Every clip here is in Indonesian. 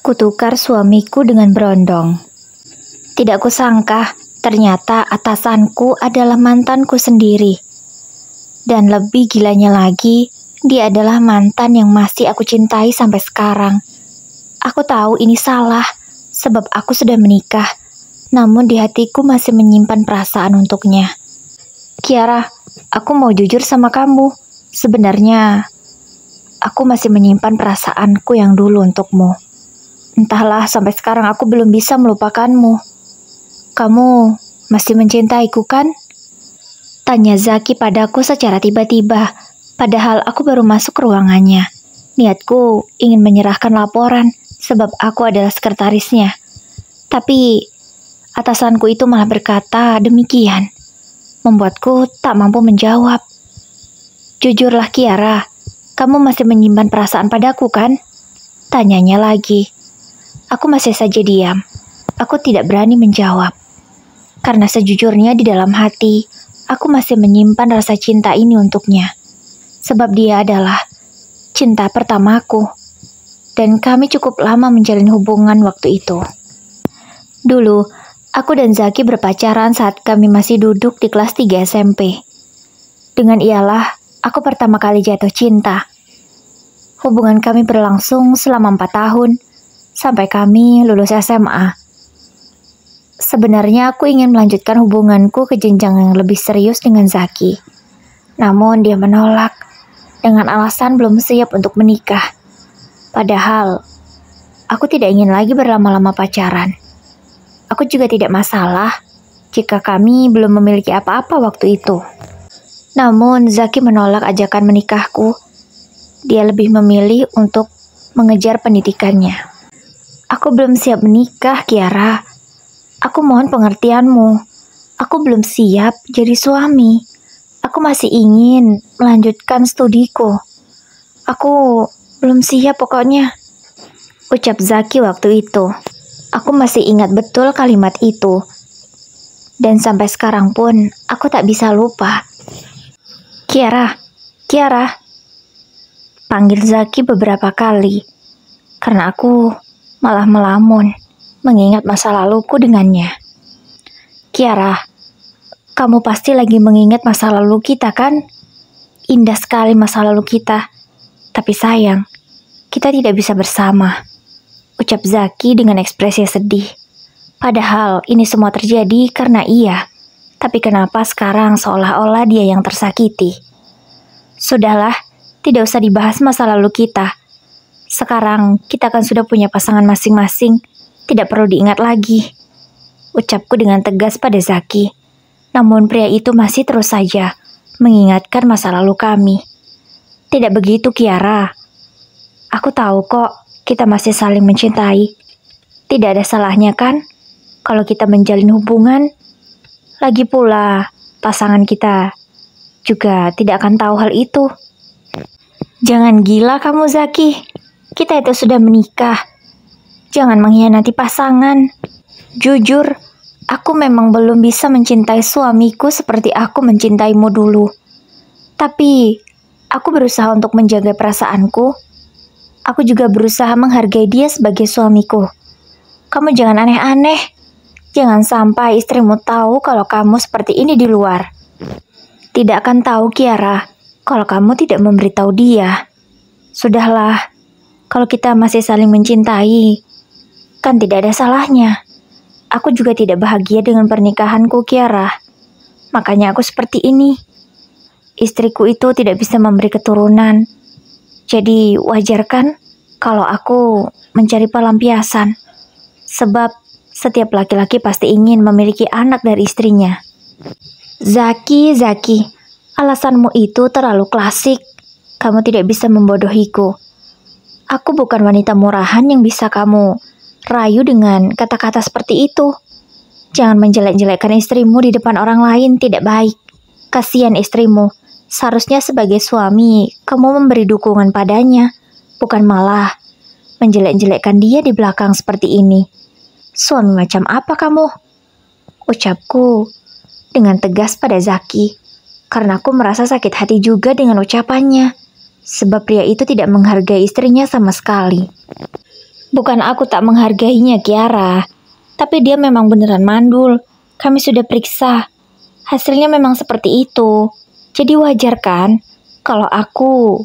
Kutukar suamiku dengan berondong. Tidak kusangka, ternyata atasanku adalah mantanku sendiri. Dan lebih gilanya lagi, dia adalah mantan yang masih aku cintai sampai sekarang. Aku tahu ini salah, sebab aku sudah menikah. Namun di hatiku masih menyimpan perasaan untuknya. Kiara, aku mau jujur sama kamu. Sebenarnya, aku masih menyimpan perasaanku yang dulu untukmu. Entahlah, sampai sekarang aku belum bisa melupakanmu. Kamu masih mencintaiku kan? Tanya Zaki padaku secara tiba-tiba, padahal aku baru masuk ruangannya. Niatku ingin menyerahkan laporan, sebab aku adalah sekretarisnya. Tapi, atasanku itu malah berkata demikian. Membuatku tak mampu menjawab. Jujurlah Kiara, kamu masih menyimpan perasaan padaku kan? Tanyanya lagi. Aku masih saja diam. Aku tidak berani menjawab. Karena sejujurnya di dalam hati, aku masih menyimpan rasa cinta ini untuknya. Sebab dia adalah cinta pertamaku. Dan kami cukup lama menjalin hubungan waktu itu. Dulu, aku dan Zaki berpacaran saat kami masih duduk di kelas 3 SMP. Dengan ialah, aku pertama kali jatuh cinta. Hubungan kami berlangsung selama 4 tahun. Sampai kami lulus SMA. Sebenarnya aku ingin melanjutkan hubunganku ke jenjang yang lebih serius dengan Zaki. Namun dia menolak dengan alasan belum siap untuk menikah. Padahal aku tidak ingin lagi berlama-lama pacaran. Aku juga tidak masalah jika kami belum memiliki apa-apa waktu itu. Namun Zaki menolak ajakan menikahku. Dia lebih memilih untuk mengejar pendidikannya. Aku belum siap menikah, Kiara. Aku mohon pengertianmu. Aku belum siap jadi suami. Aku masih ingin melanjutkan studiku. Aku belum siap pokoknya. Ucap Zaki waktu itu. Aku masih ingat betul kalimat itu. Dan sampai sekarang pun aku tak bisa lupa. Kiara, Kiara. Panggil Zaki beberapa kali. Karena aku malah melamun, mengingat masa laluku dengannya. Kiara, kamu pasti lagi mengingat masa lalu kita kan? Indah sekali masa lalu kita. Tapi sayang, kita tidak bisa bersama. Ucap Zaki dengan ekspresi sedih. Padahal ini semua terjadi karena ia. Tapi kenapa sekarang seolah-olah dia yang tersakiti? Sudahlah, tidak usah dibahas masa lalu kita. Sekarang kita kan sudah punya pasangan masing-masing, tidak perlu diingat lagi. Ucapku dengan tegas pada Zaki. Namun pria itu masih terus saja mengingatkan masa lalu kami. Tidak begitu Kiara. Aku tahu kok kita masih saling mencintai. Tidak ada salahnya kan kalau kita menjalin hubungan. Lagi pula pasangan kita juga tidak akan tahu hal itu. Jangan gila kamu Zaki. Kita itu sudah menikah. Jangan mengkhianati pasangan. Jujur, aku memang belum bisa mencintai suamiku seperti aku mencintaimu dulu. Tapi, aku berusaha untuk menjaga perasaanku. Aku juga berusaha menghargai dia sebagai suamiku. Kamu jangan aneh-aneh. Jangan sampai istrimu tahu kalau kamu seperti ini di luar. Tidak akan tahu Kiara, kalau kamu tidak memberitahu dia. Sudahlah. Kalau kita masih saling mencintai, kan tidak ada salahnya. Aku juga tidak bahagia dengan pernikahanku, Kiara. Makanya aku seperti ini. Istriku itu tidak bisa memberi keturunan. Jadi wajar kan kalau aku mencari pelampiasan. Sebab setiap laki-laki pasti ingin memiliki anak dari istrinya. Zaki, alasanmu itu terlalu klasik. Kamu tidak bisa membodohiku. Aku bukan wanita murahan yang bisa kamu rayu dengan kata-kata seperti itu. Jangan menjelek-jelekkan istrimu di depan orang lain, tidak baik. Kasihan istrimu. Seharusnya sebagai suami, kamu memberi dukungan padanya, bukan malah menjelek-jelekkan dia di belakang seperti ini. Suami macam apa kamu? Ucapku dengan tegas pada Zaki, karena aku merasa sakit hati juga dengan ucapannya. Sebab pria itu tidak menghargai istrinya sama sekali. Bukan aku tak menghargainya, Kiara. Tapi dia memang beneran mandul. Kami sudah periksa. Hasilnya memang seperti itu. Jadi wajar kan kalau aku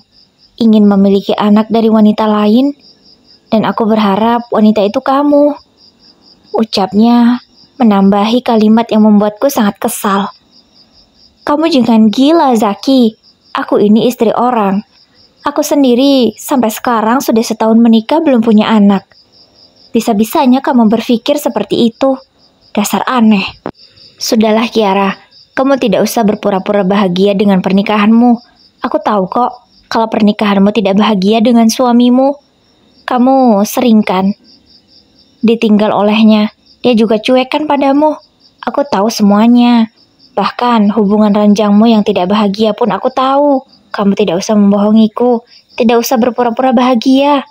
ingin memiliki anak dari wanita lain, dan aku berharap wanita itu kamu. Ucapnya menambahi kalimat yang membuatku sangat kesal. Kamu jangan gila, Zaki. Aku ini istri orang. Aku sendiri sampai sekarang sudah setahun menikah belum punya anak. Bisa-bisanya kamu berpikir seperti itu. Dasar aneh. Sudahlah, Kiara. Kamu tidak usah berpura-pura bahagia dengan pernikahanmu. Aku tahu kok kalau pernikahanmu tidak bahagia dengan suamimu. Kamu sering kan ditinggal olehnya. Dia juga cuek kan padamu. Aku tahu semuanya. Bahkan hubungan ranjangmu yang tidak bahagia pun aku tahu. Kamu tidak usah membohongiku. Tidak usah berpura-pura bahagia.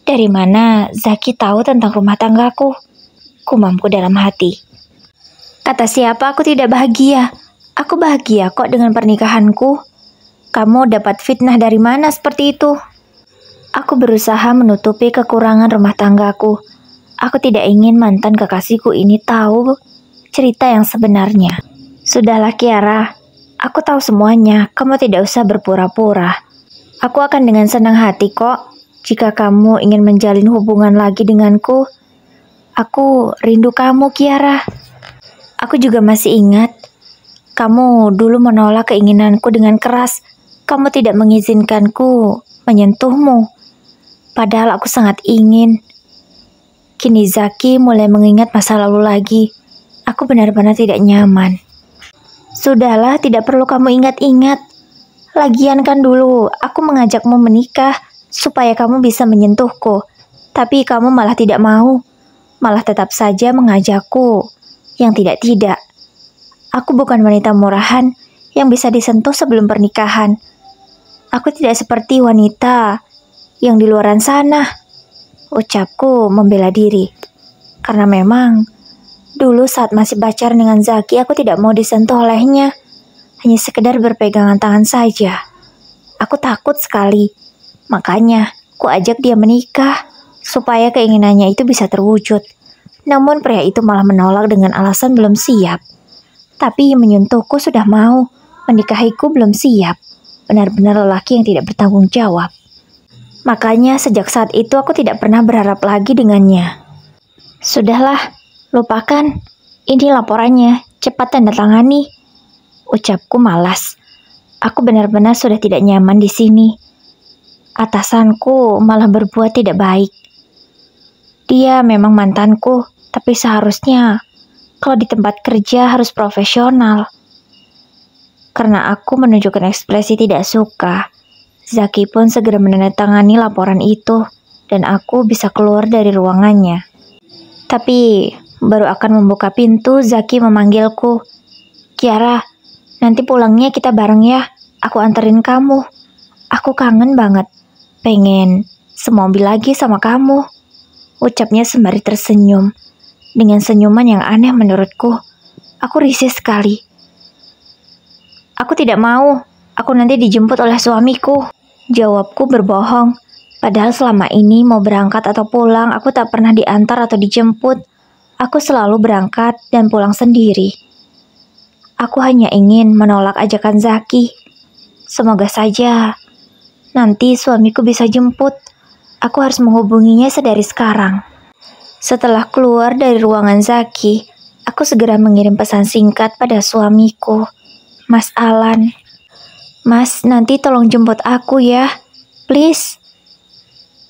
Dari mana Zaki tahu tentang rumah tanggaku? Kumamku dalam hati. Kata siapa aku tidak bahagia? Aku bahagia kok dengan pernikahanku. Kamu dapat fitnah dari mana seperti itu? Aku berusaha menutupi kekurangan rumah tanggaku. Aku tidak ingin mantan kekasihku ini tahu cerita yang sebenarnya. Sudahlah, Kiara. Aku tahu semuanya. Kamu tidak usah berpura-pura. Aku akan dengan senang hati kok jika kamu ingin menjalin hubungan lagi denganku. Aku rindu kamu, Kiara. Aku juga masih ingat kamu dulu menolak keinginanku dengan keras. Kamu tidak mengizinkanku menyentuhmu. Padahal aku sangat ingin. Kini Zaki mulai mengingat masa lalu lagi. Aku benar-benar tidak nyaman. Sudahlah, tidak perlu kamu ingat-ingat. Lagian kan dulu aku mengajakmu menikah supaya kamu bisa menyentuhku. Tapi kamu malah tidak mau. Malah tetap saja mengajakku yang tidak-tidak. Aku bukan wanita murahan yang bisa disentuh sebelum pernikahan. Aku tidak seperti wanita yang di luaran sana. Ucapku membela diri. Karena memang dulu saat masih pacaran dengan Zaki, aku tidak mau disentuh olehnya. Hanya sekedar berpegangan tangan saja. Aku takut sekali. Makanya ku ajak dia menikah supaya keinginannya itu bisa terwujud. Namun pria itu malah menolak dengan alasan belum siap. Tapi menyentuhku sudah mau, menikahiku belum siap. Benar-benar lelaki yang tidak bertanggung jawab. Makanya sejak saat itu aku tidak pernah berharap lagi dengannya. Sudahlah, lupakan. Ini laporannya, cepat tanda tangani. Ucapku malas. Aku benar-benar sudah tidak nyaman di sini. Atasanku malah berbuat tidak baik. Dia memang mantanku, tapi seharusnya kalau di tempat kerja harus profesional. Karena aku menunjukkan ekspresi tidak suka, Zaki pun segera menandatangani laporan itu dan aku bisa keluar dari ruangannya. Tapi baru akan membuka pintu, Zaki memanggilku. Kiara, nanti pulangnya kita bareng ya. Aku anterin kamu. Aku kangen banget. Pengen semobil lagi sama kamu. Ucapnya sembari tersenyum. Dengan senyuman yang aneh menurutku. Aku risih sekali. Aku tidak mau. Aku nanti dijemput oleh suamiku. Jawabku berbohong. Padahal selama ini mau berangkat atau pulang, aku tak pernah diantar atau dijemput. Aku selalu berangkat dan pulang sendiri. Aku hanya ingin menolak ajakan Zaki. Semoga saja nanti suamiku bisa jemput. Aku harus menghubunginya sedari sekarang. Setelah keluar dari ruangan Zaki, aku segera mengirim pesan singkat pada suamiku. Mas Alan. Mas, nanti tolong jemput aku ya. Please.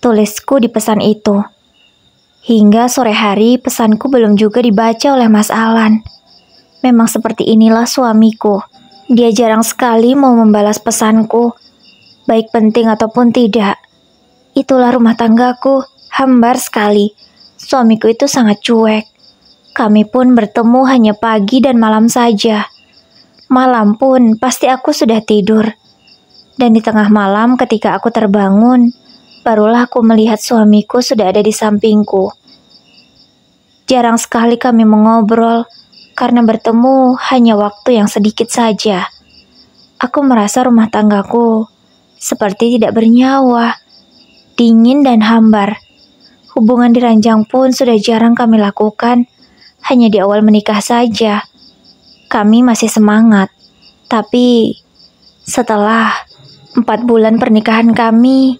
Tulisku di pesan itu. Hingga sore hari pesanku belum juga dibaca oleh Mas Alan. Memang seperti inilah suamiku. Dia jarang sekali mau membalas pesanku. Baik penting ataupun tidak. Itulah rumah tanggaku. Hambar sekali. Suamiku itu sangat cuek. Kami pun bertemu hanya pagi dan malam saja. Malam pun pasti aku sudah tidur. Dan di tengah malam ketika aku terbangun, barulah aku melihat suamiku sudah ada di sampingku. Jarang sekali kami mengobrol, karena bertemu hanya waktu yang sedikit saja. Aku merasa rumah tanggaku seperti tidak bernyawa, dingin dan hambar. Hubungan diranjang pun sudah jarang kami lakukan, hanya di awal menikah saja. Kami masih semangat, tapi setelah 4 bulan pernikahan kami,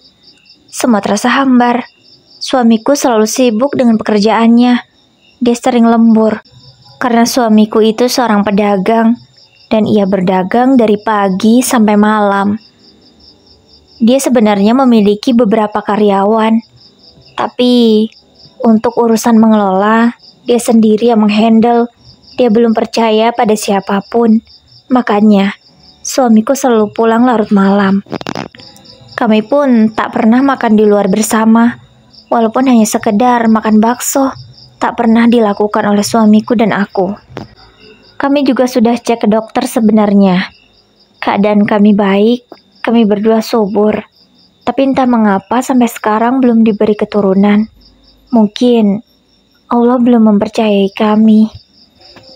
semua terasa hambar. Suamiku selalu sibuk dengan pekerjaannya. Dia sering lembur, karena suamiku itu seorang pedagang, dan ia berdagang dari pagi sampai malam. Dia sebenarnya memiliki beberapa karyawan, tapi untuk urusan mengelola, dia sendiri yang menghandle. Dia belum percaya pada siapapun. Makanya, suamiku selalu pulang larut malam. Kami pun tak pernah makan di luar bersama. Walaupun hanya sekedar makan bakso, tak pernah dilakukan oleh suamiku dan aku. Kami juga sudah cek ke dokter sebenarnya. Keadaan kami baik, kami berdua subur. Tapi entah mengapa sampai sekarang belum diberi keturunan. Mungkin Allah belum mempercayai kami.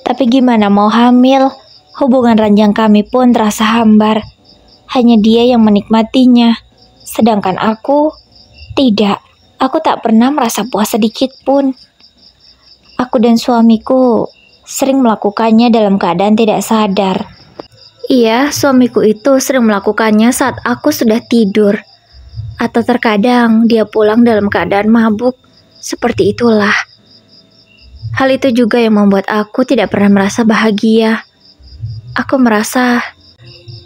Tapi gimana mau hamil, hubungan ranjang kami pun terasa hambar. Hanya dia yang menikmatinya, sedangkan aku tidak. Aku tak pernah merasa puas sedikit pun. Aku dan suamiku sering melakukannya dalam keadaan tidak sadar. Iya, suamiku itu sering melakukannya saat aku sudah tidur. Atau terkadang dia pulang dalam keadaan mabuk. Seperti itulah. Hal itu juga yang membuat aku tidak pernah merasa bahagia. Aku merasa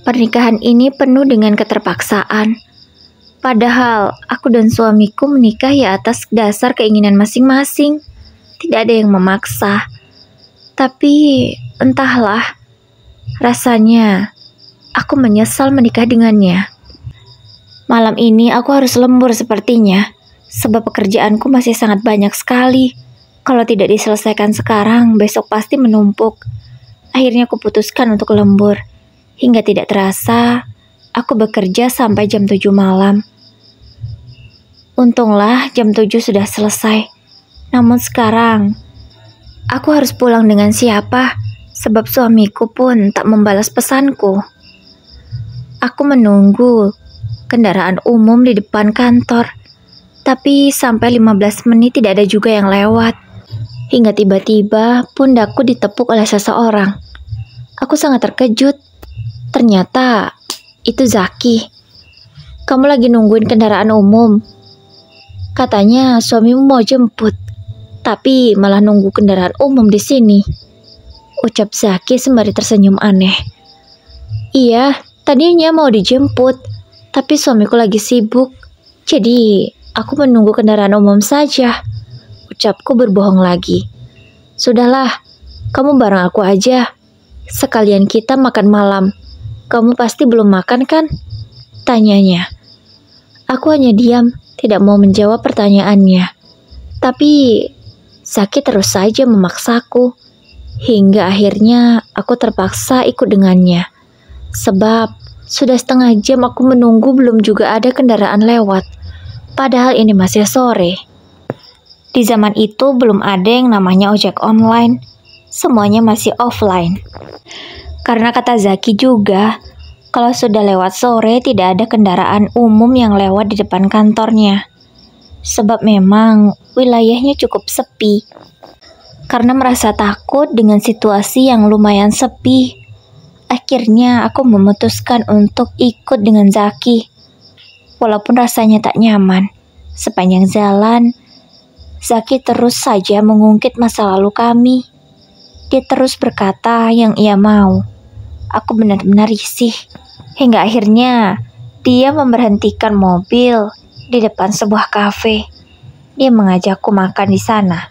pernikahan ini penuh dengan keterpaksaan. Padahal aku dan suamiku menikah ya atas dasar keinginan masing-masing. Tidak ada yang memaksa. Tapi entahlah, rasanya aku menyesal menikah dengannya. Malam ini aku harus lembur sepertinya, sebab pekerjaanku masih sangat banyak sekali. Kalau tidak diselesaikan sekarang, besok pasti menumpuk. Akhirnya aku putuskan untuk lembur. Hingga tidak terasa, aku bekerja sampai jam 7 malam. Untunglah jam 7 sudah selesai. Namun sekarang, aku harus pulang dengan siapa? Sebab suamiku pun tak membalas pesanku. Aku menunggu kendaraan umum di depan kantor. Tapi sampai 15 menit tidak ada juga yang lewat. Hingga tiba-tiba pundakku ditepuk oleh seseorang. Aku sangat terkejut. Ternyata itu Zaki. Kamu lagi nungguin kendaraan umum? Katanya suamimu mau jemput, tapi malah nunggu kendaraan umum di sini. Ucap Zaki sembari tersenyum aneh. Iya, tadinya mau dijemput, tapi suamiku lagi sibuk. Jadi aku menunggu kendaraan umum saja. Ucapku berbohong lagi. Sudahlah, kamu bareng aku aja. Sekalian kita makan malam. Kamu pasti belum makan kan? Tanyanya. Aku hanya diam, tidak mau menjawab pertanyaannya. Tapi Zaki terus saja memaksaku. Hingga akhirnya aku terpaksa ikut dengannya. Sebab sudah setengah jam aku menunggu belum juga ada kendaraan lewat. Padahal ini masih sore. Di zaman itu belum ada yang namanya ojek online. Semuanya masih offline. Karena kata Zaki juga, kalau sudah lewat sore tidak ada kendaraan umum yang lewat di depan kantornya. Sebab memang wilayahnya cukup sepi. Karena merasa takut dengan situasi yang lumayan sepi, akhirnya aku memutuskan untuk ikut dengan Zaki. Walaupun rasanya tak nyaman, sepanjang jalan, Zaki terus saja mengungkit masa lalu kami. Dia terus berkata yang ia mau. Aku benar-benar risih. Hingga akhirnya dia memberhentikan mobil di depan sebuah kafe. Dia mengajakku makan di sana.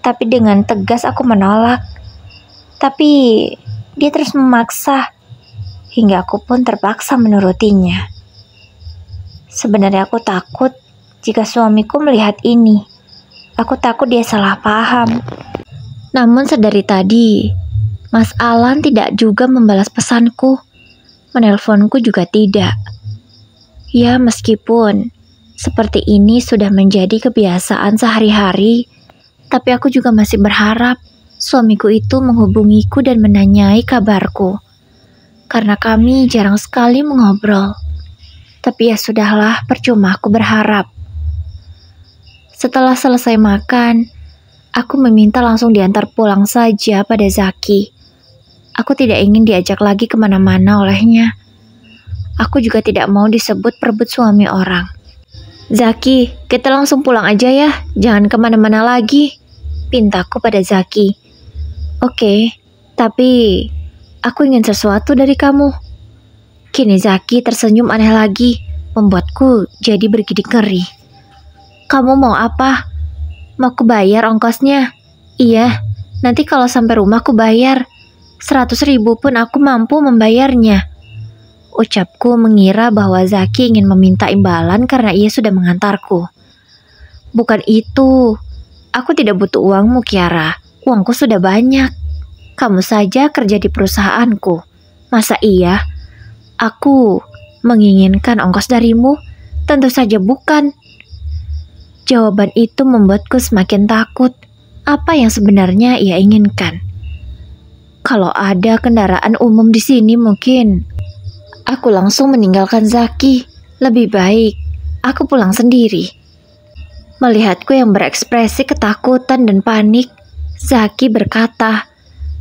Tapi dengan tegas aku menolak. Tapi dia terus memaksa. Hingga aku pun terpaksa menurutinya. Sebenarnya aku takut jika suamiku melihat ini. Aku takut dia salah paham. Namun sedari tadi, Mas Alan tidak juga membalas pesanku. Menelponku juga tidak. Ya, meskipun seperti ini sudah menjadi kebiasaan sehari-hari, tapi aku juga masih berharap suamiku itu menghubungiku dan menanyai kabarku. Karena kami jarang sekali mengobrol. Tapi ya sudahlah, percuma aku berharap. Setelah selesai makan, aku meminta langsung diantar pulang saja pada Zaki. Aku tidak ingin diajak lagi kemana-mana olehnya. Aku juga tidak mau disebut perebut suami orang. Zaki, kita langsung pulang aja ya, jangan kemana-mana lagi, pintaku pada Zaki. Oke, tapi aku ingin sesuatu dari kamu. Kini Zaki tersenyum aneh lagi, membuatku jadi bergidik ngeri. Kamu mau apa? Mau ku bayar ongkosnya? Iya, nanti kalau sampai rumah ku bayar. 100.000 pun aku mampu membayarnya. Ucapku mengira bahwa Zaki ingin meminta imbalan karena ia sudah mengantarku. Bukan itu. Aku tidak butuh uangmu, Kiara. Uangku sudah banyak. Kamu saja kerja di perusahaanku. Masa iya? Aku menginginkan ongkos darimu? Tentu saja bukan. Jawaban itu membuatku semakin takut. Apa yang sebenarnya ia inginkan? Kalau ada kendaraan umum di sini mungkin aku langsung meninggalkan Zaki. Lebih baik aku pulang sendiri. Melihatku yang berekspresi ketakutan dan panik, Zaki berkata,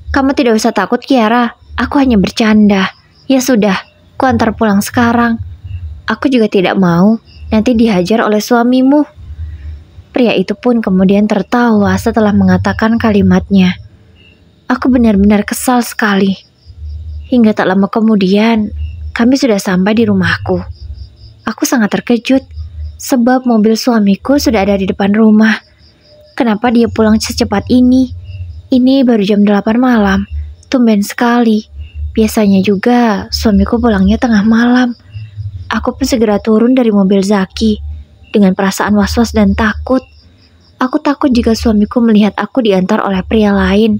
"Kamu tidak usah takut, Kiara. Aku hanya bercanda. Ya sudah, ku antar pulang sekarang. Aku juga tidak mau nanti dihajar oleh suamimu." Pria itu pun kemudian tertawa setelah mengatakan kalimatnya. Aku benar-benar kesal sekali. Hingga tak lama kemudian, kami sudah sampai di rumahku. Aku sangat terkejut, sebab mobil suamiku sudah ada di depan rumah. Kenapa dia pulang secepat ini? Ini baru jam 8 malam, tumben sekali. Biasanya juga suamiku pulangnya tengah malam. Aku pun segera turun dari mobil Zaki, dengan perasaan was-was dan takut. Aku takut jika suamiku melihat aku diantar oleh pria lain.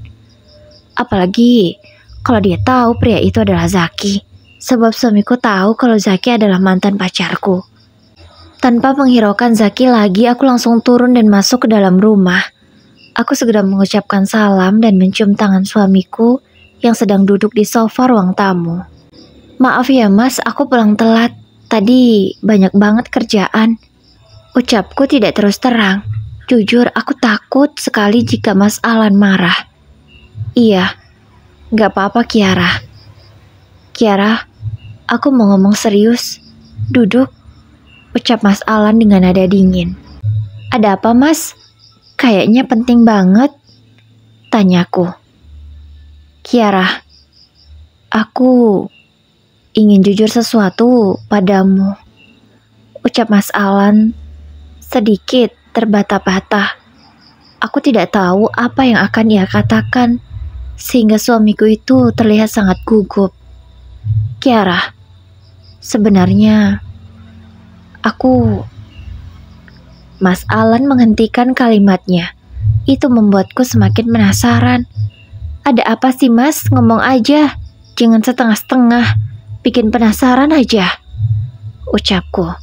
Apalagi kalau dia tahu pria itu adalah Zaki. Sebab suamiku tahu kalau Zaki adalah mantan pacarku. Tanpa menghiraukan Zaki lagi, aku langsung turun dan masuk ke dalam rumah. Aku segera mengucapkan salam dan mencium tangan suamiku yang sedang duduk di sofa ruang tamu. Maaf ya mas, aku pulang telat. Tadi banyak banget kerjaan. Ucapku tidak terus terang. Jujur, aku takut sekali jika Mas Alan marah. Iya, gak apa-apa Kiara. Kiara, aku mau ngomong serius. Duduk, ucap Mas Alan dengan nada dingin. Ada apa mas? Kayaknya penting banget, tanyaku. Kiara, aku ingin jujur sesuatu padamu, ucap Mas Alan sedikit terbata-bata. Aku tidak tahu apa yang akan ia katakan, sehingga suamiku itu terlihat sangat gugup. Kiara, sebenarnya aku... Mas Alan menghentikan kalimatnya. Itu membuatku semakin penasaran. Ada apa sih mas? Ngomong aja. Jangan setengah-setengah. Bikin penasaran aja, ucapku.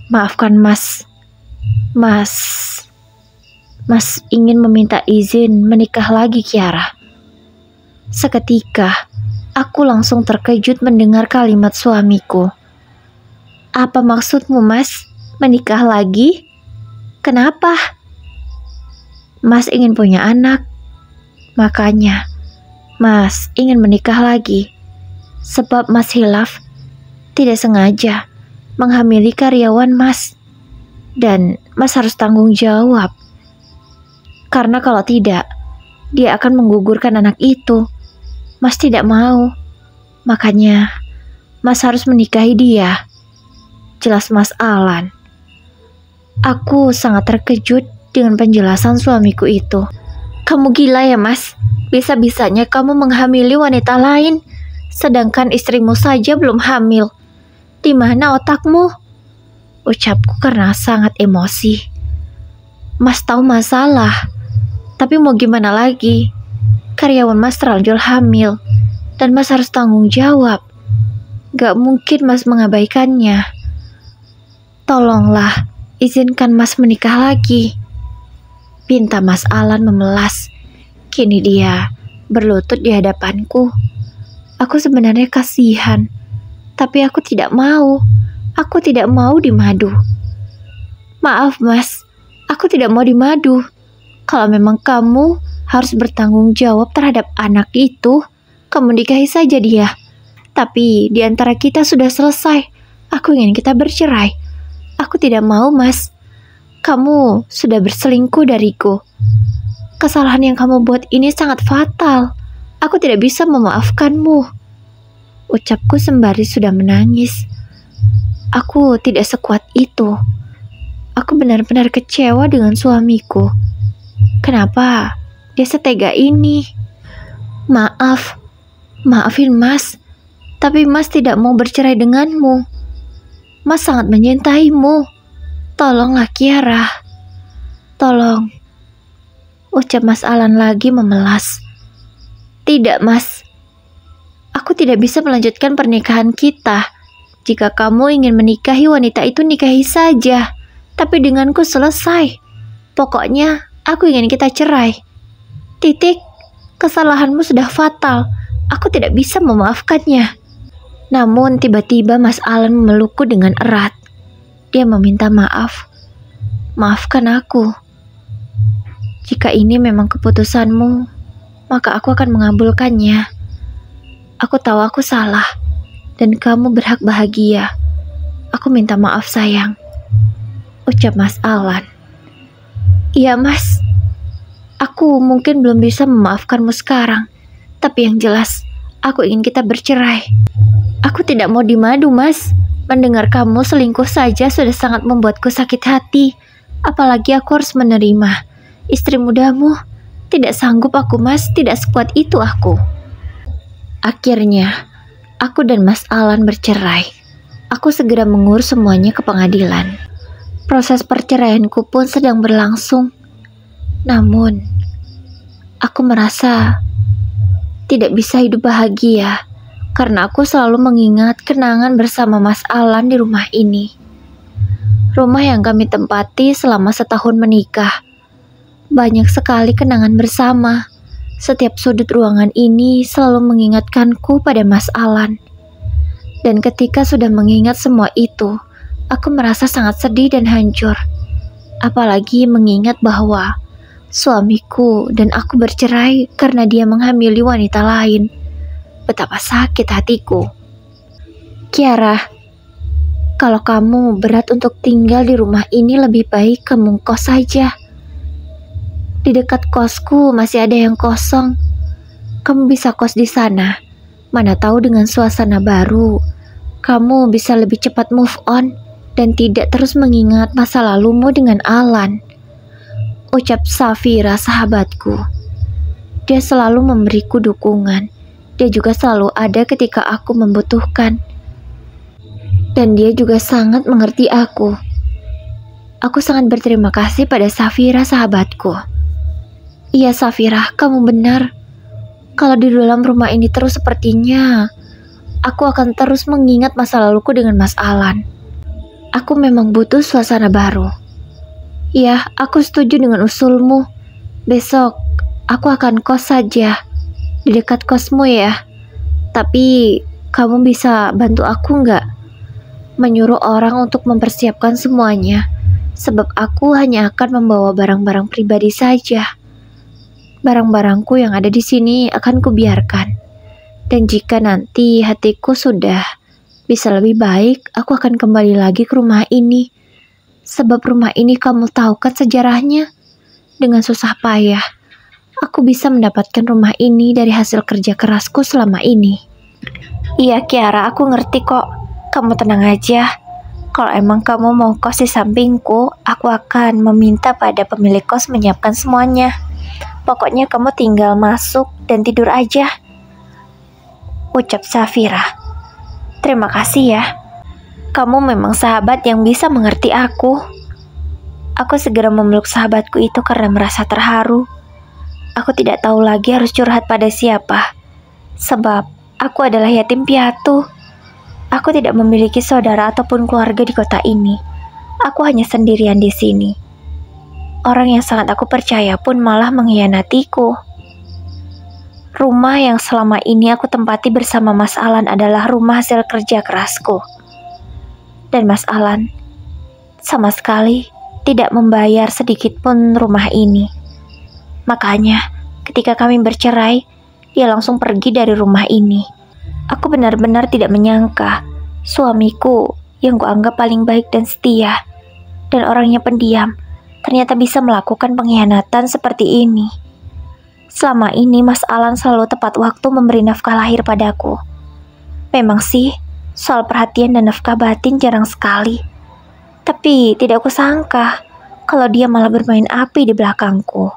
Maafkan mas. Mas ingin meminta izin menikah lagi Kiara. Seketika, aku langsung terkejut mendengar kalimat suamiku. Apa maksudmu mas? Menikah lagi? Kenapa? Mas ingin punya anak. Makanya, mas ingin menikah lagi. Sebab mas hilaf tidak sengaja menghamili karyawan mas. Dan mas harus tanggung jawab. Karena kalau tidak, dia akan menggugurkan anak itu. Mas tidak mau. Makanya, mas harus menikahi dia. Jelas Mas Alan. Aku sangat terkejut dengan penjelasan suamiku itu. Kamu gila ya mas? Bisa-bisanya kamu menghamili wanita lain, sedangkan istrimu saja belum hamil. Di mana otakmu? Ucapku karena sangat emosi. Mas tahu masalah, tapi mau gimana lagi? Karyawan mas terlanjur hamil, dan mas harus tanggung jawab. Gak mungkin mas mengabaikannya. Tolonglah, izinkan mas menikah lagi, pinta Mas Alan memelas. Kini dia berlutut di hadapanku. Aku sebenarnya kasihan, tapi aku tidak mau. Aku tidak mau dimadu. Maaf mas, Aku tidak mau dimadu. Kalau memang kamu harus bertanggung jawab terhadap anak itu, kamu nikahi saja dia. Tapi di antara kita sudah selesai. Aku ingin kita bercerai. Aku tidak mau, Mas. Kamu sudah berselingkuh dariku. Kesalahan yang kamu buat ini sangat fatal. Aku tidak bisa memaafkanmu. Ucapku sembari sudah menangis. Aku tidak sekuat itu. Aku benar-benar kecewa dengan suamiku. Kenapa dia setega ini? Maafin Mas. Tapi Mas tidak mau bercerai denganmu. Mas sangat mencintaimu. Tolonglah Kiara. Tolong. Ucap Mas Alan lagi memelas. Tidak, Mas. Aku tidak bisa melanjutkan pernikahan kita. Jika kamu ingin menikahi wanita itu, nikahi saja. Tapi denganku selesai. Pokoknya, aku ingin kita cerai. Titik. Kesalahanmu sudah fatal. Aku tidak bisa memaafkannya. Namun tiba-tiba Mas Alan memelukku dengan erat. Dia meminta maaf. Maafkan aku. Jika ini memang keputusanmu, maka aku akan mengabulkannya. Aku tahu aku salah, dan kamu berhak bahagia. Aku minta maaf sayang. Ucap Mas Alan. Iya Mas. Aku mungkin belum bisa memaafkanmu sekarang. Tapi yang jelas, aku ingin kita bercerai. Aku tidak mau dimadu, Mas. Mendengar kamu selingkuh saja sudah sangat membuatku sakit hati. Apalagi aku harus menerima istri mudamu. Tidak sanggup aku, Mas. Tidak sekuat itu aku. Akhirnya, aku dan Mas Alan bercerai. Aku segera mengurus semuanya ke pengadilan. Proses perceraianku pun sedang berlangsung. Namun, aku merasa tidak bisa hidup bahagia. Karena aku selalu mengingat kenangan bersama Mas Alan di rumah ini. Rumah yang kami tempati selama setahun menikah. Banyak sekali kenangan bersama. Setiap sudut ruangan ini selalu mengingatkanku pada Mas Alan. Dan ketika sudah mengingat semua itu, aku merasa sangat sedih dan hancur. Apalagi mengingat bahwa suamiku dan aku bercerai karena dia menghamili wanita lain. Betapa sakit hatiku. Kiara, kalau kamu berat untuk tinggal di rumah ini, lebih baik kamu kos saja. Di dekat kosku masih ada yang kosong. Kamu bisa kos di sana. Mana tahu dengan suasana baru, kamu bisa lebih cepat move on dan tidak terus mengingat masa lalumu dengan Alan. Ucap Safira sahabatku. Dia selalu memberiku dukungan. Dia juga selalu ada ketika aku membutuhkan. Dan dia juga sangat mengerti aku. Aku sangat berterima kasih pada Safira sahabatku. Iya Safira, kamu benar. Kalau di dalam rumah ini terus sepertinya, aku akan terus mengingat masa laluku dengan Mas Alan. Aku memang butuh suasana baru. Ya, aku setuju dengan usulmu. Besok, aku akan kos saja. Di dekat kosmu ya. Tapi kamu bisa bantu aku nggak? Menyuruh orang untuk mempersiapkan semuanya. Sebab aku hanya akan membawa barang-barang pribadi saja. Barang-barangku yang ada di sini akan kubiarkan. Dan jika nanti hatiku sudah bisa lebih baik, aku akan kembali lagi ke rumah ini. Sebab rumah ini kamu tahu kan sejarahnya. Dengan susah payah, aku bisa mendapatkan rumah ini dari hasil kerja kerasku selama ini. Iya Kiara, aku ngerti kok. Kamu tenang aja. Kalau emang kamu mau kos di sampingku, aku akan meminta pada pemilik kos menyiapkan semuanya. Pokoknya kamu tinggal masuk dan tidur aja. Ucap Safira. Terima kasih ya. Kamu memang sahabat yang bisa mengerti aku. Aku segera memeluk sahabatku itu karena merasa terharu. Aku tidak tahu lagi harus curhat pada siapa. Sebab aku adalah yatim piatu. Aku tidak memiliki saudara ataupun keluarga di kota ini. Aku hanya sendirian di sini. Orang yang sangat aku percaya pun malah mengkhianatiku. Rumah yang selama ini aku tempati bersama Mas Alan adalah rumah hasil kerja kerasku. Dan Mas Alan sama sekali tidak membayar sedikit pun rumah ini. Makanya, ketika kami bercerai, dia langsung pergi dari rumah ini. Aku benar-benar tidak menyangka suamiku yang kuanggap paling baik dan setia, dan orangnya pendiam, ternyata bisa melakukan pengkhianatan seperti ini. Selama ini Mas Alan selalu tepat waktu memberi nafkah lahir padaku. Memang sih, soal perhatian dan nafkah batin jarang sekali. Tapi tidak kusangka kalau dia malah bermain api di belakangku.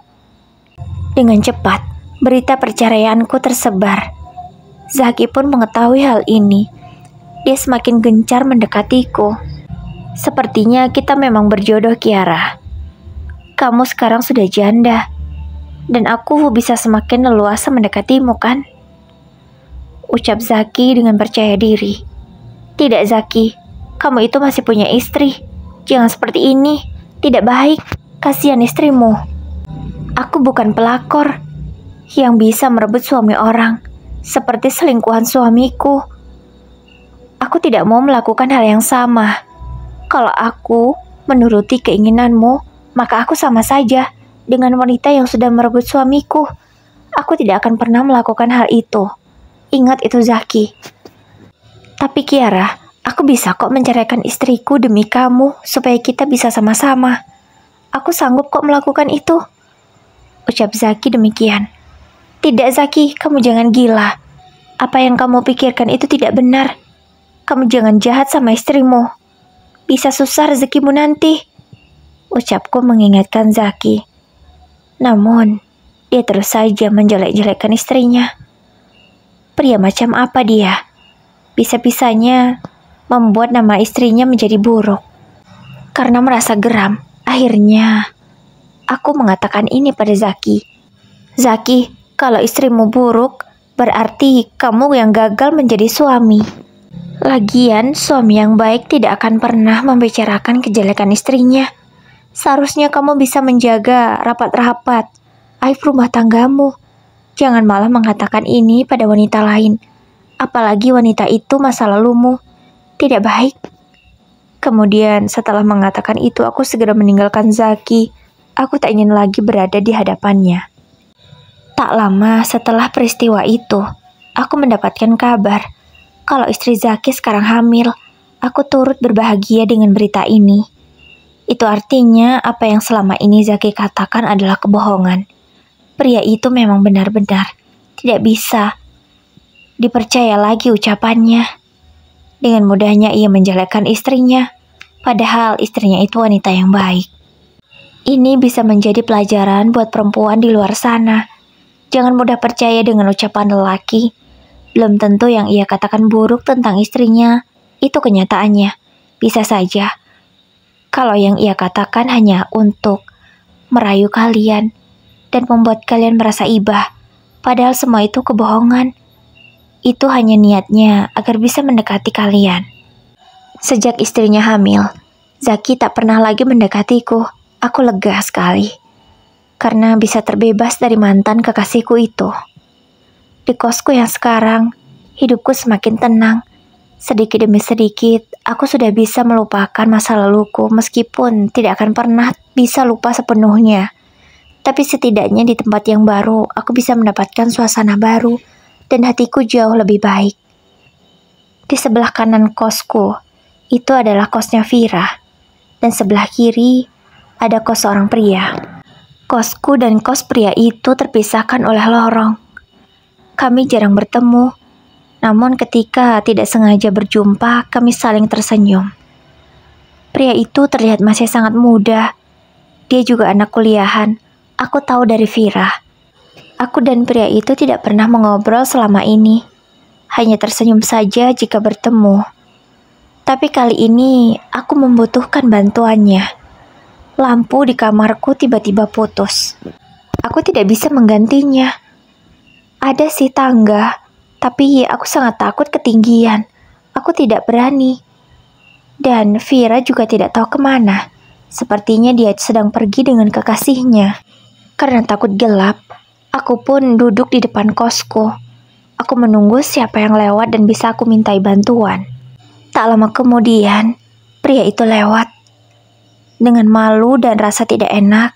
Dengan cepat, berita perceraianku tersebar. Zaki pun mengetahui hal ini. Dia semakin gencar mendekatiku. Sepertinya kita memang berjodoh, Kiara. Kamu sekarang sudah janda, dan aku bisa semakin leluasa mendekatimu, kan? Ucap Zaki dengan percaya diri. Tidak, Zaki. Kamu itu masih punya istri. Jangan seperti ini. Tidak baik. Kasihan istrimu. Aku bukan pelakor yang bisa merebut suami orang seperti selingkuhan suamiku. Aku tidak mau melakukan hal yang sama. Kalau aku menuruti keinginanmu, maka aku sama saja dengan wanita yang sudah merebut suamiku. Aku tidak akan pernah melakukan hal itu. Ingat itu, Zaki. Tapi Kiara, aku bisa kok menceraikan istriku demi kamu supaya kita bisa sama-sama. Aku sanggup kok melakukan itu. Ucap Zaki demikian. Tidak, Zaki, kamu jangan gila. Apa yang kamu pikirkan itu tidak benar. Kamu jangan jahat sama istrimu. Bisa susah rezekimu nanti. Ucapku mengingatkan Zaki. Namun, dia terus saja menjelek-jelekkan istrinya. Pria macam apa dia? Bisa-bisanya membuat nama istrinya menjadi buruk. Karena merasa geram, akhirnya aku mengatakan ini pada Zaki. Zaki, kalau istrimu buruk, berarti kamu yang gagal menjadi suami. Lagian, suami yang baik tidak akan pernah membicarakan kejelekan istrinya. Seharusnya kamu bisa menjaga rapat-rapat aib rumah tanggamu. Jangan malah mengatakan ini pada wanita lain. Apalagi wanita itu masa lalumu. Tidak baik. Kemudian setelah mengatakan itu, aku segera meninggalkan Zaki. Aku tak ingin lagi berada di hadapannya. Tak lama setelah peristiwa itu, aku mendapatkan kabar kalau istri Zaki sekarang hamil. Aku turut berbahagia dengan berita ini. Itu artinya apa yang selama ini Zaki katakan adalah kebohongan. Pria itu memang benar-benar tidak bisa dipercaya lagi ucapannya. Dengan mudahnya ia menjelekkan istrinya, padahal istrinya itu wanita yang baik. Ini bisa menjadi pelajaran buat perempuan di luar sana. Jangan mudah percaya dengan ucapan lelaki. Belum tentu yang ia katakan buruk tentang istrinya itu kenyataannya. Bisa saja kalau yang ia katakan hanya untuk merayu kalian dan membuat kalian merasa iba, padahal semua itu kebohongan. Itu hanya niatnya agar bisa mendekati kalian. Sejak istrinya hamil, Zaki tak pernah lagi mendekatiku. Aku lega sekali, karena bisa terbebas dari mantan kekasihku itu. Di kosku yang sekarang, hidupku semakin tenang. Sedikit demi sedikit, aku sudah bisa melupakan masa laluku meskipun tidak akan pernah bisa lupa sepenuhnya. Tapi setidaknya di tempat yang baru, aku bisa mendapatkan suasana baru dan hatiku jauh lebih baik. Di sebelah kanan kosku, itu adalah kosnya Vira. Dan sebelah kiri, ada kos seorang pria. Kosku dan kos pria itu terpisahkan oleh lorong. Kami jarang bertemu, namun ketika tidak sengaja berjumpa, kami saling tersenyum. Pria itu terlihat masih sangat muda. Dia juga anak kuliahan. Aku tahu dari Vira. Aku dan pria itu tidak pernah mengobrol selama ini. Hanya tersenyum saja jika bertemu. Tapi kali ini aku membutuhkan bantuannya. Lampu di kamarku tiba-tiba putus. Aku tidak bisa menggantinya. Ada sih tangga, tapi aku sangat takut ketinggian. Aku tidak berani. Dan Vira juga tidak tahu kemana. Sepertinya dia sedang pergi dengan kekasihnya. Karena takut gelap, aku pun duduk di depan kosku. Aku menunggu siapa yang lewat dan bisa aku mintai bantuan. Tak lama kemudian, pria itu lewat. Dengan malu dan rasa tidak enak,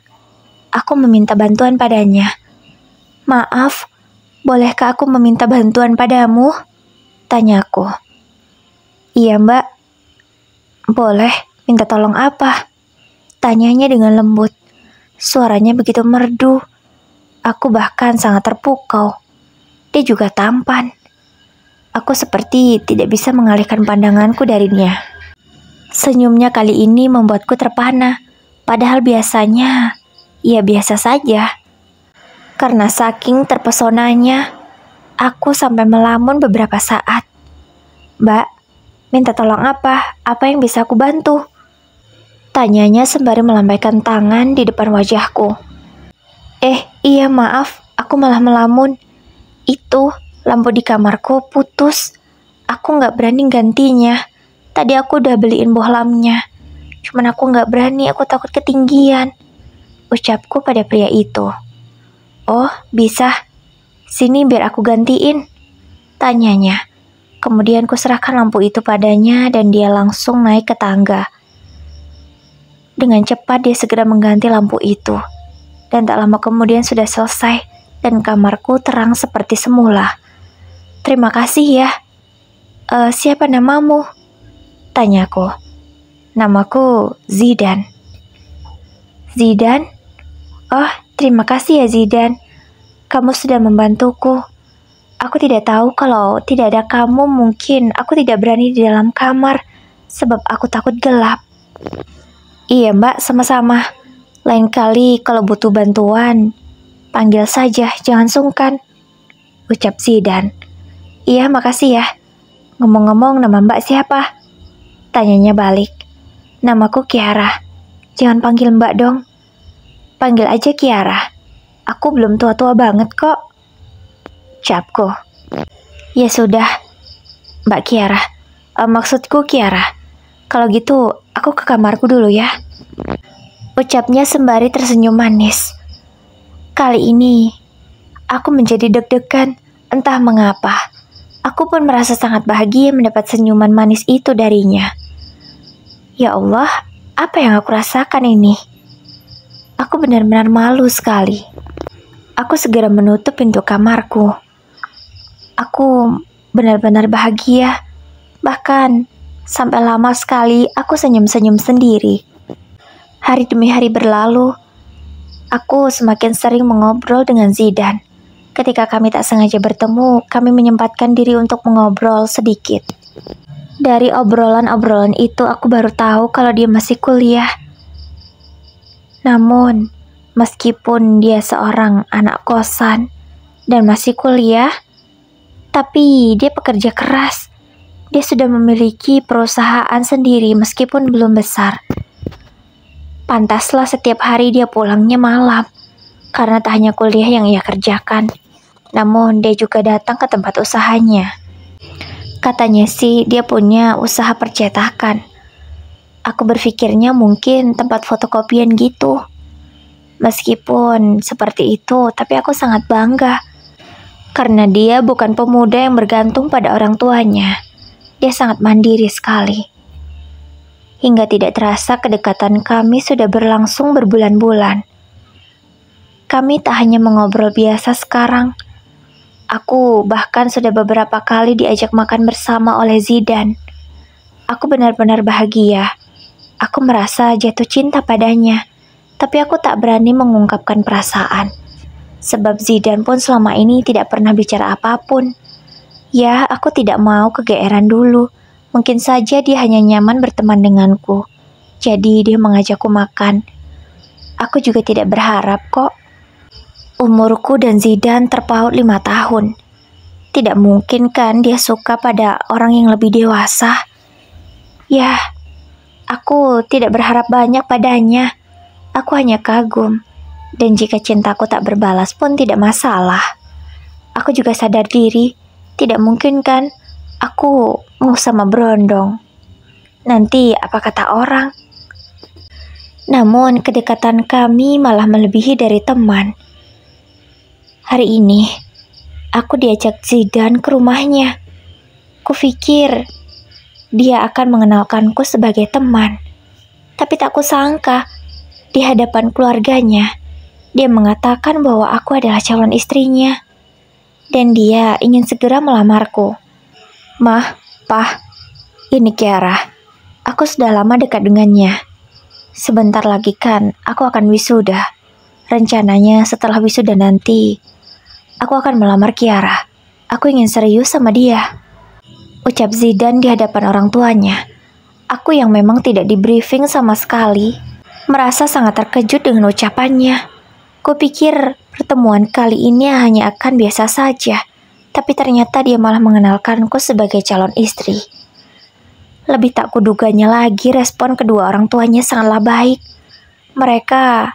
aku meminta bantuan padanya. "Maaf, bolehkah aku meminta bantuan padamu?" tanyaku. "Iya, Mbak." "Boleh, minta tolong apa?" tanyanya dengan lembut. Suaranya begitu merdu. Aku bahkan sangat terpukau. Dia juga tampan. Aku seperti tidak bisa mengalihkan pandanganku darinya. Senyumnya kali ini membuatku terpana, padahal biasanya, ya biasa saja. Karena saking terpesonanya, aku sampai melamun beberapa saat. "Mbak, minta tolong apa? Apa yang bisa aku bantu?" tanyanya sembari melambaikan tangan di depan wajahku. Iya maaf, aku malah melamun. Itu, lampu di kamarku putus. Aku nggak berani gantinya. Tadi aku udah beliin bohlamnya. Cuman aku nggak berani, aku takut ketinggian. Ucapku pada pria itu. "Oh, bisa. Sini biar aku gantiin," tanyanya. Kemudian kuserahkan lampu itu padanya dan dia langsung naik ke tangga. Dengan cepat dia segera mengganti lampu itu. Dan tak lama kemudian sudah selesai dan kamarku terang seperti semula. "Terima kasih ya. Siapa namamu?" tanyaku. "Namaku Zidan." "Zidan? Oh, terima kasih ya Zidan. Kamu sudah membantuku. Aku tidak tahu kalau tidak ada kamu mungkin aku tidak berani di dalam kamar sebab aku takut gelap." "Iya Mbak, sama-sama. Lain kali kalau butuh bantuan, panggil saja, jangan sungkan," ucap Zidan. "Iya, makasih ya. Ngomong-ngomong, nama Mbak siapa?" tanyanya balik. "Namaku Kiara. Jangan panggil Mbak dong. Panggil aja Kiara. Aku belum tua-tua banget kok," ucapku. "Ya sudah, Mbak Kiara. Maksudku Kiara. Kalau gitu, aku ke kamarku dulu ya," ucapnya sembari tersenyum manis. Kali ini, aku menjadi deg-degan, entah mengapa. Aku pun merasa sangat bahagia mendapat senyuman manis itu darinya. Ya Allah, apa yang aku rasakan ini? Aku benar-benar malu sekali. Aku segera menutup pintu kamarku. Aku benar-benar bahagia. Bahkan, sampai lama sekali aku senyum-senyum sendiri. Hari demi hari berlalu, aku semakin sering mengobrol dengan Zidan. Ketika kami tak sengaja bertemu, kami menyempatkan diri untuk mengobrol sedikit. Dari obrolan-obrolan itu aku baru tahu kalau dia masih kuliah. Namun, meskipun dia seorang anak kosan dan masih kuliah, tapi dia pekerja keras. Dia sudah memiliki perusahaan sendiri meskipun belum besar. Pantaslah setiap hari dia pulangnya malam, karena tak hanya kuliah yang ia kerjakan, namun dia juga datang ke tempat usahanya. Katanya sih dia punya usaha percetakan. Aku berpikirnya mungkin tempat fotokopian gitu. Meskipun seperti itu, tapi aku sangat bangga. Karena dia bukan pemuda yang bergantung pada orang tuanya. Dia sangat mandiri sekali. Hingga tidak terasa kedekatan kami sudah berlangsung berbulan-bulan. Kami tak hanya mengobrol biasa sekarang. Aku bahkan sudah beberapa kali diajak makan bersama oleh Zidan. Aku benar-benar bahagia. Aku merasa jatuh cinta padanya. Tapi aku tak berani mengungkapkan perasaan. Sebab Zidan pun selama ini tidak pernah bicara apapun. Ya, aku tidak mau kegeeran dulu. Mungkin saja dia hanya nyaman berteman denganku. Jadi dia mengajakku makan. Aku juga tidak berharap kok. Umurku dan Zidan terpaut 5 tahun. Tidak mungkin kan dia suka pada orang yang lebih dewasa. Ya, aku tidak berharap banyak padanya. Aku hanya kagum. Dan jika cintaku tak berbalas pun tidak masalah. Aku juga sadar diri. Tidak mungkin kan aku mau sama berondong. Nanti apa kata orang? Namun kedekatan kami malah melebihi dari teman. Hari ini aku diajak Zidan ke rumahnya. Kupikir dia akan mengenalkanku sebagai teman. Tapi tak kusangka, di hadapan keluarganya, dia mengatakan bahwa aku adalah calon istrinya. Dan dia ingin segera melamarku. Mah, Pah, ini Kiara. Aku sudah lama dekat dengannya. Sebentar lagi kan aku akan wisuda. Rencananya setelah wisuda nanti, aku akan melamar Kiara. Aku ingin serius sama dia. Ucap Zidan di hadapan orang tuanya. Aku yang memang tidak di briefing sama sekali, merasa sangat terkejut dengan ucapannya. Kupikir pertemuan kali ini hanya akan biasa saja, tapi ternyata dia malah mengenalkanku sebagai calon istri. Lebih tak kuduganya lagi, respon kedua orang tuanya sangatlah baik. Mereka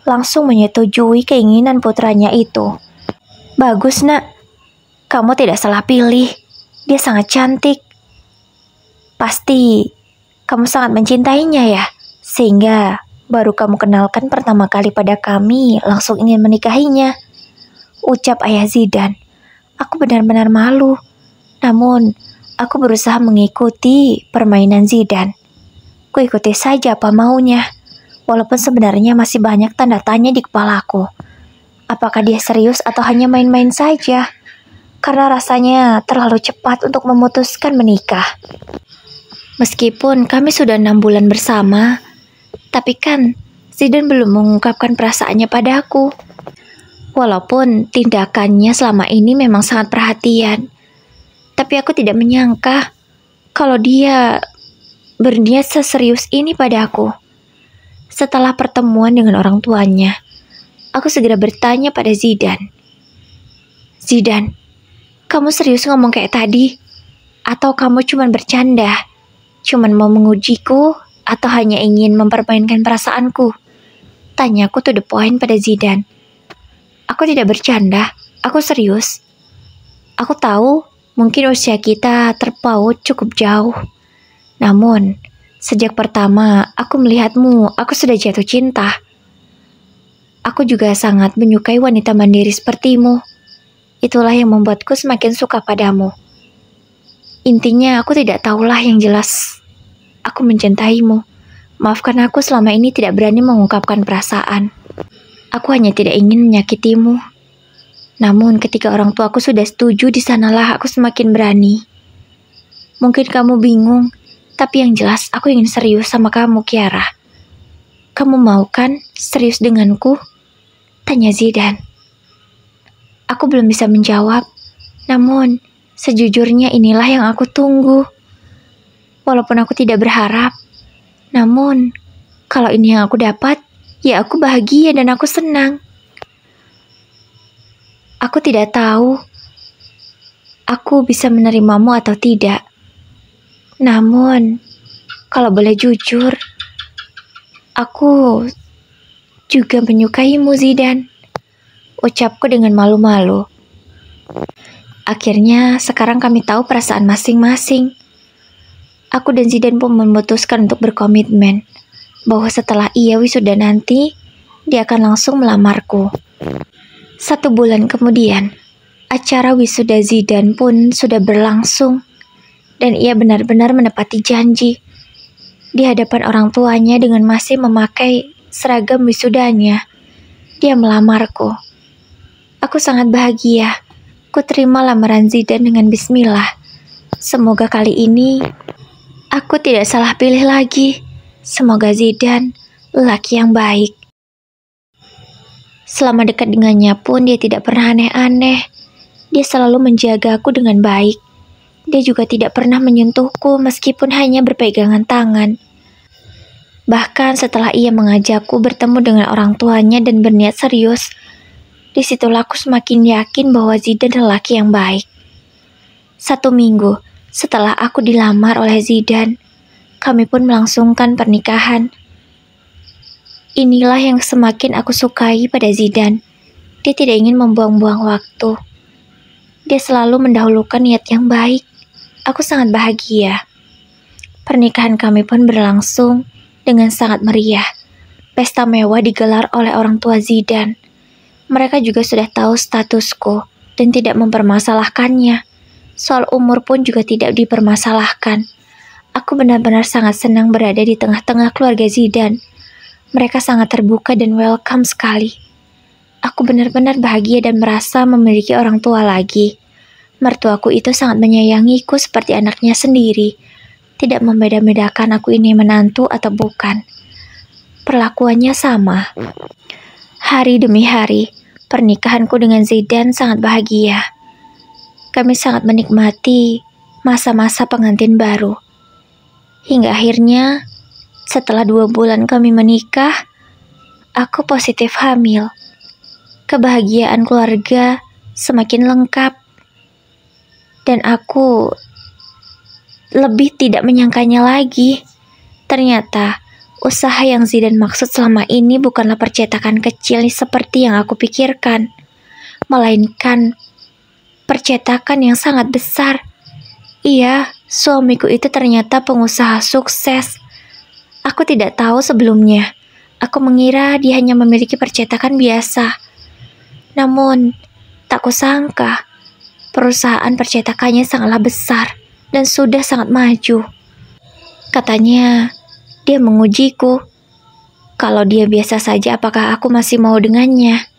langsung menyetujui keinginan putranya itu. Bagus nak, kamu tidak salah pilih. Dia sangat cantik. Pasti kamu sangat mencintainya ya, sehingga baru kamu kenalkan pertama kali pada kami langsung ingin menikahinya. Ucap ayah Zidan. Aku benar-benar malu. Namun, aku berusaha mengikuti permainan Zidan. Kuikuti saja apa maunya. Walaupun sebenarnya masih banyak tanda tanya di kepalaku. Apakah dia serius atau hanya main-main saja? Karena rasanya terlalu cepat untuk memutuskan menikah. Meskipun kami sudah 6 bulan bersama, tapi kan Zidan belum mengungkapkan perasaannya padaku. Walaupun tindakannya selama ini memang sangat perhatian, tapi aku tidak menyangka kalau dia berniat seserius ini padaku. Setelah pertemuan dengan orang tuanya, aku segera bertanya pada Zidan. Zidan, kamu serius ngomong kayak tadi? Atau kamu cuma bercanda? Cuman mau mengujiku? Atau hanya ingin mempermainkan perasaanku? Tanyaku to the point pada Zidan. Aku tidak bercanda, aku serius. Aku tahu mungkin usia kita terpaut cukup jauh. Namun, sejak pertama aku melihatmu, aku sudah jatuh cinta. Aku juga sangat menyukai wanita mandiri sepertimu. Itulah yang membuatku semakin suka padamu. Intinya aku tidak tahulah, yang jelas aku mencintaimu. Maafkan aku selama ini tidak berani mengungkapkan perasaan. Aku hanya tidak ingin menyakitimu. Namun ketika orang tuaku sudah setuju, di sanalah aku semakin berani. Mungkin kamu bingung, tapi yang jelas aku ingin serius sama kamu, Kiara. Kamu mau kan serius denganku? Tanya Zidan. Aku belum bisa menjawab, namun sejujurnya inilah yang aku tunggu. Walaupun aku tidak berharap, namun kalau ini yang aku dapat, ya aku bahagia dan aku senang. Aku tidak tahu aku bisa menerimamu atau tidak. Namun, kalau boleh jujur, aku juga menyukaimu, Zidan. Ucapku dengan malu-malu. Akhirnya, sekarang kami tahu perasaan masing-masing. Aku dan Zidan pun memutuskan untuk berkomitmen bahwa setelah ia wisuda nanti, dia akan langsung melamarku. 1 bulan kemudian, acara wisuda Zidan pun sudah berlangsung, dan ia benar-benar menepati janji di hadapan orang tuanya dengan masih memakai seragam wisudanya. Dia melamarku. Aku sangat bahagia. Ku terima lamaran Zidan dengan bismillah. Semoga kali ini aku tidak salah pilih lagi. Semoga Zidan lelaki yang baik. Selama dekat dengannya pun dia tidak pernah aneh-aneh. Dia selalu menjaga aku dengan baik. Dia juga tidak pernah menyentuhku meskipun hanya berpegangan tangan. Bahkan setelah ia mengajakku bertemu dengan orang tuanya dan berniat serius, disitulah aku semakin yakin bahwa Zidan lelaki yang baik. 1 minggu setelah aku dilamar oleh Zidan, kami pun melangsungkan pernikahan. Inilah yang semakin aku sukai pada Zidan. Dia tidak ingin membuang-buang waktu. Dia selalu mendahulukan niat yang baik. Aku sangat bahagia. Pernikahan kami pun berlangsung dengan sangat meriah. Pesta mewah digelar oleh orang tua Zidan. Mereka juga sudah tahu statusku dan tidak mempermasalahkannya. Soal umur pun juga tidak dipermasalahkan. Aku benar-benar sangat senang berada di tengah-tengah keluarga Zidane. Mereka sangat terbuka dan welcome sekali. Aku benar-benar bahagia dan merasa memiliki orang tua lagi. Mertuaku itu sangat menyayangiku seperti anaknya sendiri. Tidak membeda-bedakan aku ini menantu atau bukan. Perlakuannya sama. Hari demi hari, pernikahanku dengan Zidane sangat bahagia. Kami sangat menikmati masa-masa pengantin baru. Hingga akhirnya, setelah 2 bulan kami menikah, aku positif hamil. Kebahagiaan keluarga semakin lengkap. Dan aku lebih tidak menyangkanya lagi. Ternyata, usaha yang Zidane maksud selama ini bukanlah percetakan kecil seperti yang aku pikirkan. Melainkan, percetakan yang sangat besar. Iya, suamiku itu ternyata pengusaha sukses. Aku tidak tahu sebelumnya. Aku mengira dia hanya memiliki percetakan biasa. Namun, tak kusangka, perusahaan percetakannya sangatlah besar dan sudah sangat maju. Katanya, dia mengujiku. Kalau dia biasa saja, apakah aku masih mau dengannya?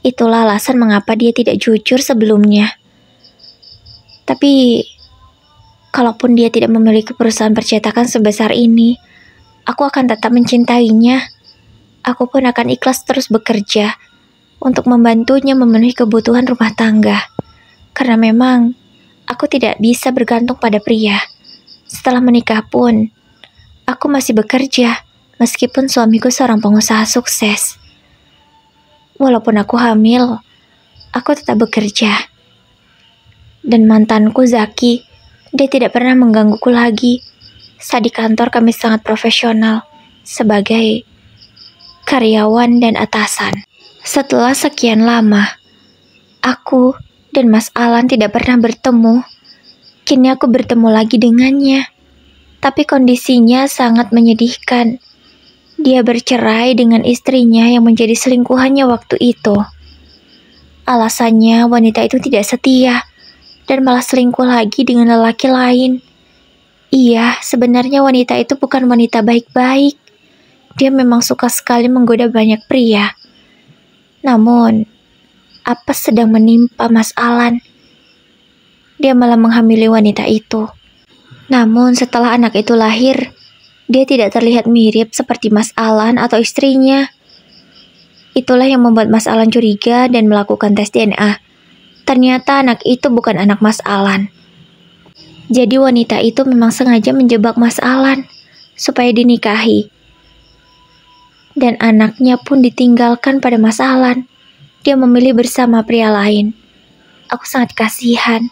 Itulah alasan mengapa dia tidak jujur sebelumnya. Tapi, kalaupun dia tidak memiliki perusahaan percetakan sebesar ini, aku akan tetap mencintainya. Aku pun akan ikhlas terus bekerja untuk membantunya memenuhi kebutuhan rumah tangga. Karena memang aku tidak bisa bergantung pada pria. Setelah menikah pun, aku masih bekerja meskipun suamiku seorang pengusaha sukses. Walaupun aku hamil, aku tetap bekerja. Dan mantanku Zaki, dia tidak pernah menggangguku lagi. Saat di kantor kami sangat profesional sebagai karyawan dan atasan. Setelah sekian lama, aku dan Mas Alan tidak pernah bertemu. Kini aku bertemu lagi dengannya. Tapi kondisinya sangat menyedihkan. Dia bercerai dengan istrinya yang menjadi selingkuhannya waktu itu. Alasannya wanita itu tidak setia dan malah selingkuh lagi dengan lelaki lain. Iya, sebenarnya wanita itu bukan wanita baik-baik. Dia memang suka sekali menggoda banyak pria. Namun, apa sedang menimpa Mas Alan? Dia malah menghamili wanita itu. Namun setelah anak itu lahir, dia tidak terlihat mirip seperti Mas Alan atau istrinya. Itulah yang membuat Mas Alan curiga dan melakukan tes DNA. Ternyata anak itu bukan anak Mas Alan. Jadi wanita itu memang sengaja menjebak Mas Alan supaya dinikahi. Dan anaknya pun ditinggalkan pada Mas Alan. Dia memilih bersama pria lain. Aku sangat kasihan.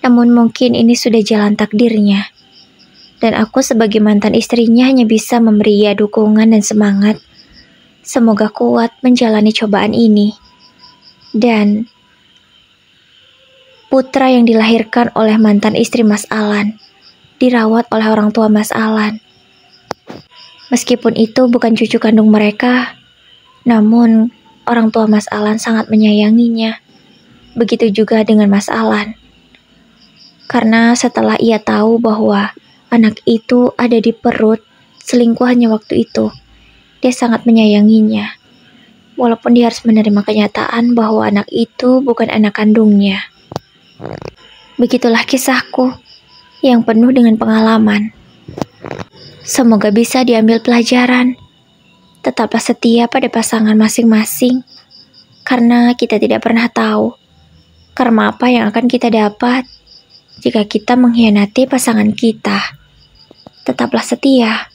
Namun mungkin ini sudah jalan takdirnya. Dan aku sebagai mantan istrinya hanya bisa memberi ia dukungan dan semangat. Semoga kuat menjalani cobaan ini. Dan putra yang dilahirkan oleh mantan istri Mas Alan dirawat oleh orang tua Mas Alan. Meskipun itu bukan cucu kandung mereka, namun orang tua Mas Alan sangat menyayanginya. Begitu juga dengan Mas Alan. Karena setelah ia tahu bahwa anak itu ada di perut selingkuhannya waktu itu, dia sangat menyayanginya. Walaupun dia harus menerima kenyataan bahwa anak itu bukan anak kandungnya. Begitulah kisahku yang penuh dengan pengalaman. Semoga bisa diambil pelajaran. Tetaplah setia pada pasangan masing-masing, karena kita tidak pernah tahu karma apa yang akan kita dapat jika kita mengkhianati pasangan kita. Tetaplah setia.